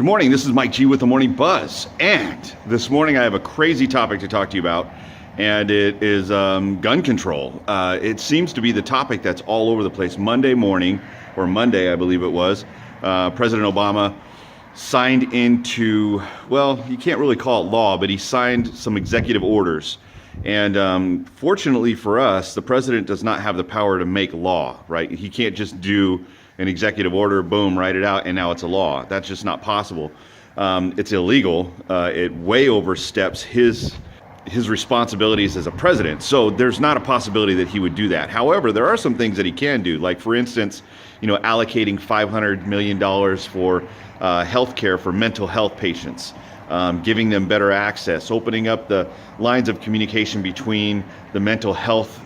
Good morning, this is Mike G with the Morning Buzz, and this morning I have a crazy topic to talk to you about, and it is gun control. It seems to be the topic that's all over the place. Monday morning, or Monday I believe it was, President Obama signed into, well, you can't really call it law, but he signed some executive orders. And fortunately for us, the president does not have the power to make law, right? He can't just do an executive order, boom, write it out, and now it's a law. That's just not possible. It's illegal. It way oversteps his responsibilities as a president. So there's not a possibility that he would do that. However, there are some things that he can do, like for instance, allocating $500 million for health care for mental health patients, giving them better access, opening up the lines of communication between the mental health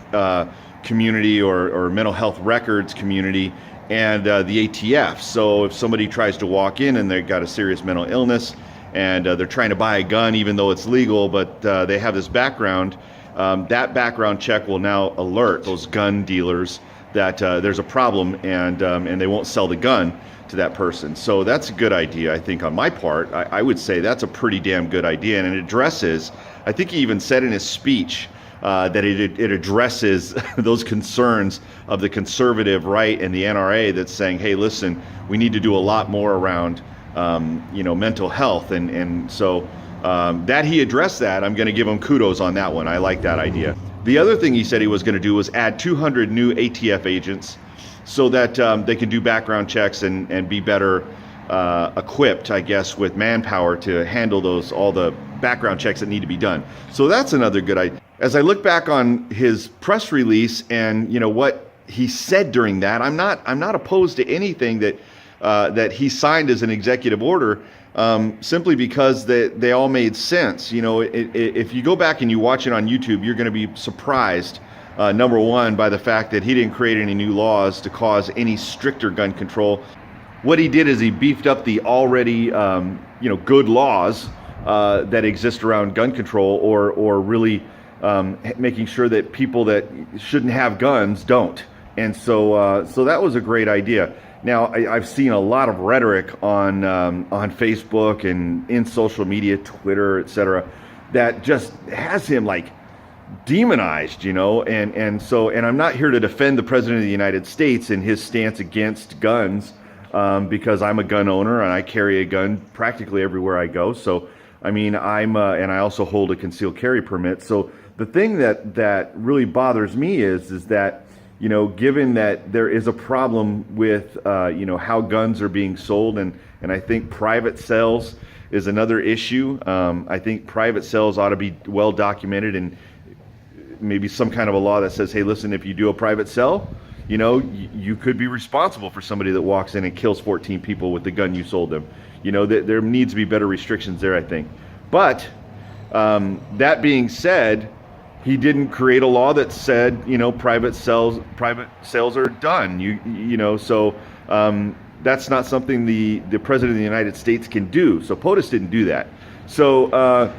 community or mental health records community and the ATF. So if somebody tries to walk in and they've got a serious mental illness and they're trying to buy a gun even though it's legal, but they have this background, that background check will now alert those gun dealers that there's a problem and they won't sell the gun to that person. So that's a good idea, I think, on my part. I would say that's a pretty damn good idea, and it addresses, I think he even said in his speech, that it addresses those concerns of the conservative right and the NRA that's saying, hey, listen, we need to do a lot more around mental health. And so that he addressed that, I'm going to give him kudos on that one. I like that idea. The other thing he said he was going to do was add 200 new ATF agents so that they can do background checks and be better equipped, I guess, with manpower to handle all the background checks that need to be done. So that's another good idea. As I look back on his press release and what he said during that, I'm not opposed to anything that he signed as an executive order, simply because they all made sense. If you go back and you watch it on YouTube, you're going to be surprised. Number one, by the fact that he didn't create any new laws to cause any stricter gun control. What he did is he beefed up the already good laws that exist around gun control, or really making sure that people that shouldn't have guns don't. And so that was a great idea. Now, I've seen a lot of rhetoric on Facebook and in social media, Twitter, etc., that just has him like demonized, and I'm not here to defend the President of the United States and his stance against guns, because I'm a gun owner and I carry a gun practically everywhere I go. So, I mean, and I also hold a concealed carry permit. So the thing that really bothers me is that, given that there is a problem with, how guns are being sold, and I think private sales is another issue. I think private sales ought to be well documented, and maybe some kind of a law that says, hey, listen, if you do a private sale, you could be responsible for somebody that walks in and kills 14 people with the gun you sold them. There needs to be better restrictions there, I think. But that being said, he didn't create a law that said, private sales are done. So that's not something the President of the United States can do. So POTUS didn't do that. So,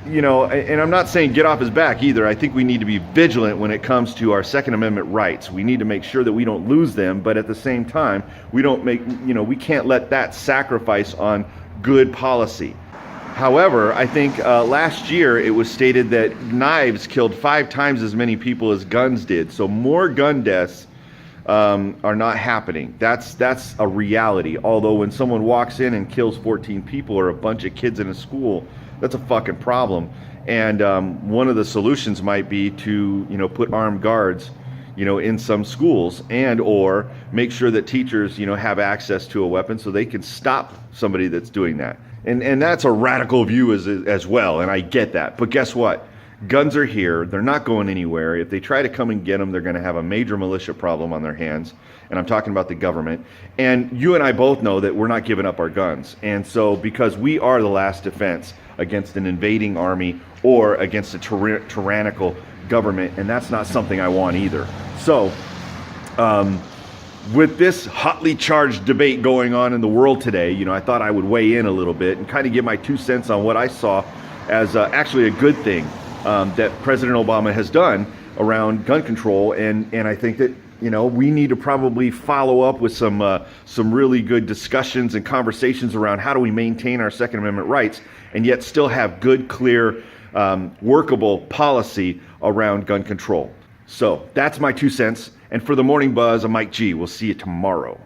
and I'm not saying get off his back either. I think we need to be vigilant when it comes to our Second Amendment rights. We need to make sure that we don't lose them, but at the same time, we can't let that sacrifice on good policy. However, I think last year it was stated that knives killed 5 times as many people as guns did. So more gun deaths are not happening. That's a reality. Although when someone walks in and kills 14 people or a bunch of kids in a school, that's a fucking problem. And one of the solutions might be to put armed guards in some schools, and or make sure that teachers have access to a weapon so they can stop somebody that's doing that. And that's a radical view as well, and I get that. But guess what? Guns are here. They're not going anywhere. If they try to come and get them, they're going to have a major militia problem on their hands. And I'm talking about the government. And you and I both know that we're not giving up our guns. And so, because we are the last defense against an invading army or against a tyrannical government, and that's not something I want either. So, with this hotly charged debate going on in the world today, I thought I would weigh in a little bit and kind of give my 2 cents on what I saw as actually a good thing that President Obama has done around gun control, and I think that we need to probably follow up with some really good discussions and conversations around how do we maintain our Second Amendment rights and yet still have good, clear, workable policy around gun control. So that's my 2 cents. And for the Morning Buzz, I'm Mike G. We'll see you tomorrow.